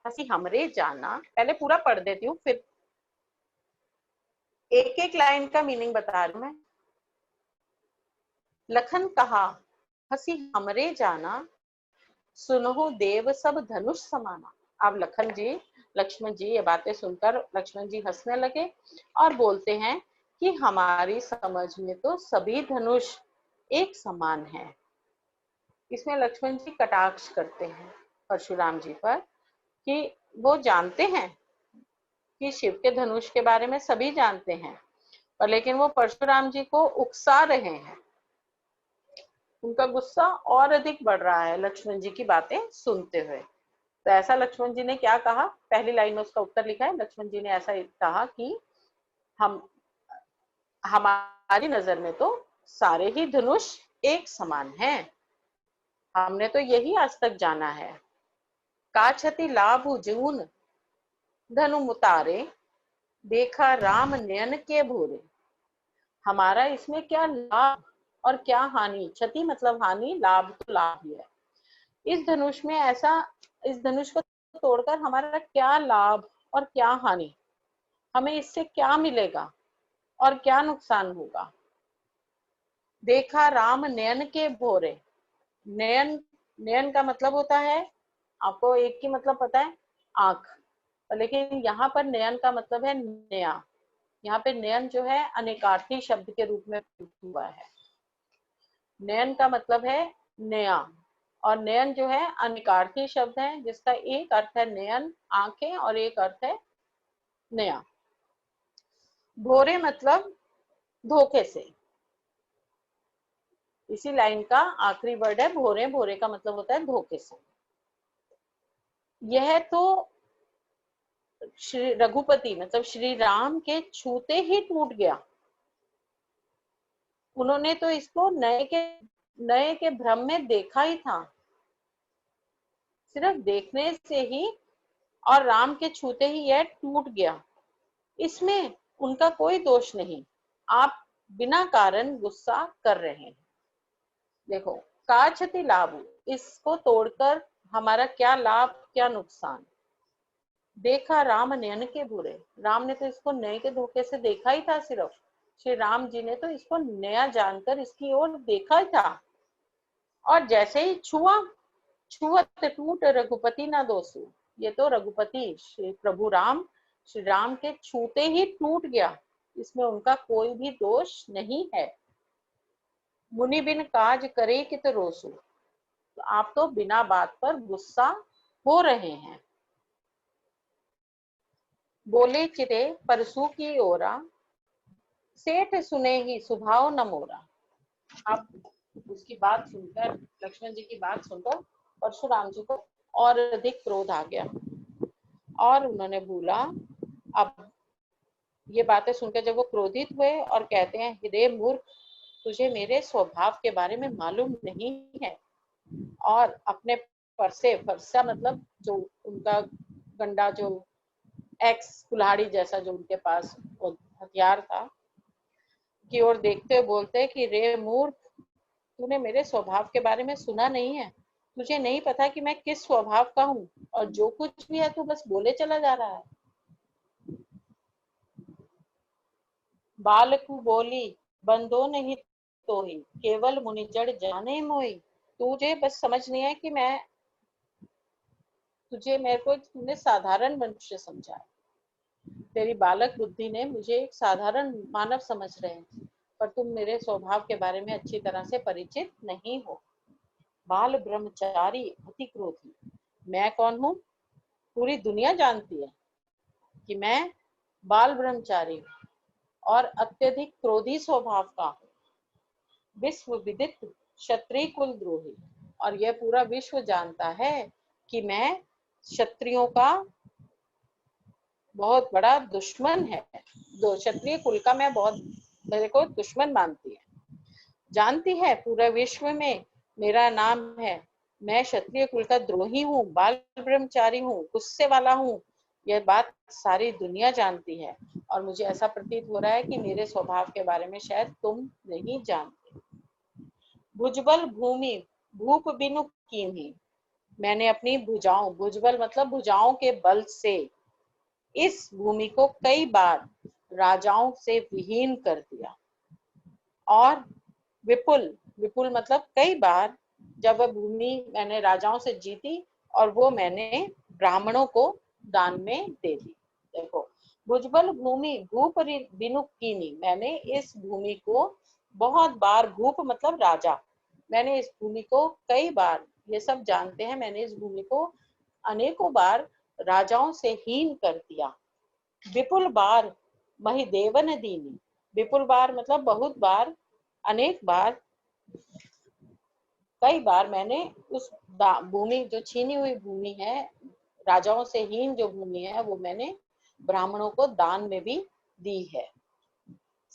हसी हमरे जाना, पहले पूरा पढ़ देती हूँ, फिर एक एक लाइन का मीनिंग बता रही हूँ मैं। लखन कहा हसी हमरे जाना, सुनहु देव सब धनुष समाना। अब लक्ष्मण जी ये बातें सुनकर लक्ष्मण जी हंसने लगे और बोलते हैं कि हमारी समझ में तो सभी धनुष एक समान है। इसमें लक्ष्मण जी कटाक्ष करते हैं परशुराम जी पर कि वो जानते हैं कि शिव के धनुष के बारे में सभी जानते हैं, पर लेकिन वो परशुराम जी को उकसा रहे हैं। उनका गुस्सा और अधिक बढ़ रहा है लक्ष्मण जी की बातें सुनते हुए। तो ऐसा लक्ष्मण जी ने क्या कहा, पहली लाइन में उसका उत्तर लिखा है। लक्ष्मण जी ने ऐसा कहा कि हमारी नजर में तो सारे ही धनुष एक समान हैं, हमने तो यही आज तक जाना है। काछति लाभ जून धनु मुतारे, देखा राम नयन के भोरे। हमारा इसमें क्या लाभ और क्या हानि। क्षति मतलब हानि, लाभ तो लाभ ही है। इस धनुष को तोड़कर हमारा क्या लाभ और क्या हानि, हमें इससे क्या मिलेगा और क्या नुकसान होगा। देखा राम नयन के भोरे। नयन, नयन का मतलब होता है, आपको एक की मतलब पता है, आंख, लेकिन यहाँ पर नयन का मतलब है नया। यहाँ पे नयन जो है अनेकार्थी शब्द के रूप में हुआ है। नयन का मतलब है नया, और नयन जो है अनेकार्थी शब्द है जिसका एक अर्थ है नयन आंखें और एक अर्थ है नया। भोरे मतलब धोखे से। इसी लाइन का आखिरी वर्ड है भोरे। भोरे का मतलब होता है धोखे से। यह तो श्री रघुपति मतलब श्री राम के छूते ही टूट गया। उन्होंने तो इसको नए के भ्रम में देखा ही था, सिर्फ देखने से ही, और राम के छूते ही यह टूट गया। इसमें उनका कोई दोष नहीं, आप बिना कारण गुस्सा कर रहे हैं। देखो, काछति लाभ, इसको तोड़कर हमारा क्या लाभ क्या नुकसान। देखा राम नयन के बुरे, राम ने तो इसको नए के धोखे से देखा ही था। सिर्फ श्री राम जी ने तो इसको नया जानकर इसकी ओर देखा ही था, और जैसे ही छुअत टूट रघुपति ना दोषु। ये तो रघुपति श्री प्रभु राम श्री राम के छूते ही टूट गया, इसमें उनका कोई भी दोष नहीं है। मुनि बिन काज करे कित रोसु, तो आप तो बिना बात पर गुस्सा हो रहे हैं। बोले चिरे परसू की ओरा, सेठ सुने ही सुभाव न मोरा। अब उसकी बात सुनकर, लक्ष्मण जी की बात सुनकर परशुराम जी को और अधिक क्रोध आ गया, और उन्होंने बोला, अब ये बातें सुनकर जब वो क्रोधित हुए और कहते हैं, हे मूर्ख, तुझे मेरे स्वभाव के बारे में मालूम नहीं है, और अपने फरसा मतलब जो उनका गंडा, जो एक्स कुल्हाड़ी जैसा जो उनके पास हथियार था, की ओर देखते हुए बोलते हैं कि रे मूर्ख, तूने मेरे स्वभाव के बारे में सुना नहीं है, तुझे नहीं पता कि मैं किस स्वभाव का हूँ, और जो कुछ भी है तू बस बोले चला जा रहा है। बालकु बोली बंदो नहीं तो ही, केवल मुनि जड़ जाने मोई। तुझे बस समझ नहीं है कि मैं तुझे, मेरे को तूने साधारण मनुष्य समझा है, तेरी बालक बुद्धि ने मुझे एक साधारण मानव समझ रहे हैं, पर तुम मेरे स्वभाव के बारे में अच्छी तरह से परिचित नहीं हो। बाल ब्रह्मचारी अति क्रोधी, मैं कौन हूँ पूरी दुनिया जानती है कि मैं बाल ब्रह्मचारी हूँ और अत्यधिक क्रोधी स्वभाव का हूँ। विश्व विदित क्षत्रिय कुल द्रोही, और यह पूरा विश्व जानता है कि मैं क्षत्रियों का बहुत बड़ा दुश्मन है। क्षत्रिय कुल का मैं बहुत, मेरे को दुश्मन जानती है पूरा विश्व में मेरा नाम है, मैं क्षत्रिय कुल का द्रोही हूँ, बाल ब्रह्मचारी हूँ, गुस्से वाला हूँ। यह बात सारी दुनिया जानती है, और मुझे ऐसा प्रतीत हो रहा है कि मेरे स्वभाव के बारे में शायद तुम नहीं जानते। भुजबल भूमि भूप बिनु कीन्ही, मैंने अपनी भुजाओं, भुजबल मतलब भुजाओं के बल से इस भूमि को कई बार राजाओं से विहीन कर दिया। और विपुल, विपुल मतलब कई बार, जब वह भूमि मैंने राजाओं से जीती और वो मैंने ब्राह्मणों को दान में दे दी। देखो, भुजबल भूमि भूप बिनु कीनी, मैंने इस भूमि को बहुत बार, भूप मतलब राजा, मैंने इस भूमि को कई बार, ये सब जानते हैं, मैंने इस भूमि को अनेकों बार राजाओं से हीन कर दिया। विपुल बार महिदेवन दीनी, विपुल बार मतलब बहुत बार, अनेक बार, कई बार मैंने उस भूमि, जो छीनी हुई भूमि है, राजाओं से हीन जो भूमि है, वो मैंने ब्राह्मणों को दान में भी दी है।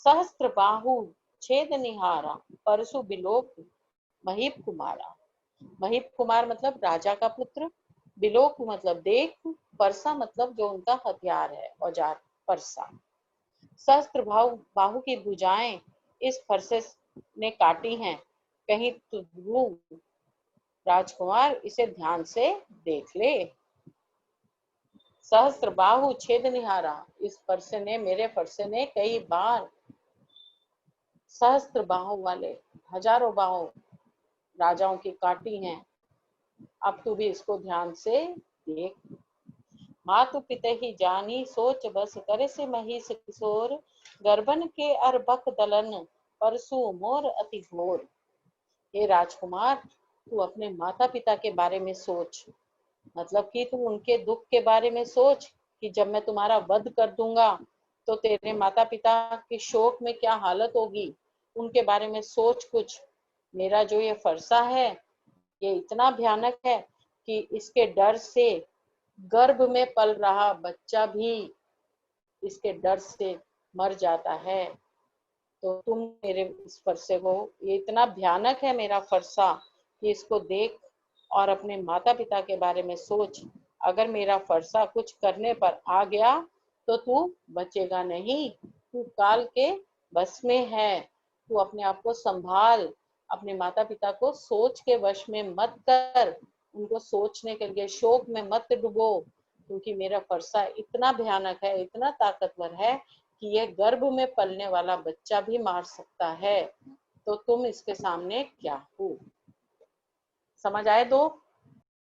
सहस्त्र बाहु छेद निहारा परसु बिलोक महीप कुमारा, महीप कुमार मतलब राजा का पुत्र, बिलोक मतलब देख, परसा मतलब जो उनका हथियार है, औजार, परसा। सहस्त्र बाहु की भुजाएं इस फरसे ने काटी हैं, कहीं तू राजकुमार इसे ध्यान से देख ले। सहस्त्र बाहु छेद निहारा, इस फरसे ने, मेरे फरसे ने कई बार सहस्त्र बाहों वाले, हजारों बाहों राजाओं की काटी हैं, अब तू भी इसको ध्यान से देख। मातु पिते ही जानी सोच बस करे से महिष किशोर, गर्भन के अरबक दलन परसु मोर अति घोर। हे राजकुमार, तू अपने माता पिता के बारे में सोच, मतलब कि तू उनके दुख के बारे में सोच कि जब मैं तुम्हारा वध कर दूंगा तो तेरे माता पिता के शोक में क्या हालत होगी, उनके बारे में सोच कुछ। मेरा जो ये फरसा है, ये इतना भयानक है कि इसके डर से गर्भ में पल रहा बच्चा भी इसके डर से मर जाता है। तो तुम मेरे इस फरसे को, ये इतना भयानक है मेरा फरसा, कि इसको देख और अपने माता पिता के बारे में सोच। अगर मेरा फरसा कुछ करने पर आ गया तो तू बचेगा नहीं, तू काल के बस में है, तू अपने आप को संभाल, अपने माता पिता को सोच के वश में मत कर, उनको सोचने के लिए शोक में मत डुबो, क्योंकि मेरा फरसा इतना भयानक है, इतना ताकतवर है कि यह गर्भ में पलने वाला बच्चा भी मार सकता है। तो तुम इसके सामने क्या हो? समझ आए? दो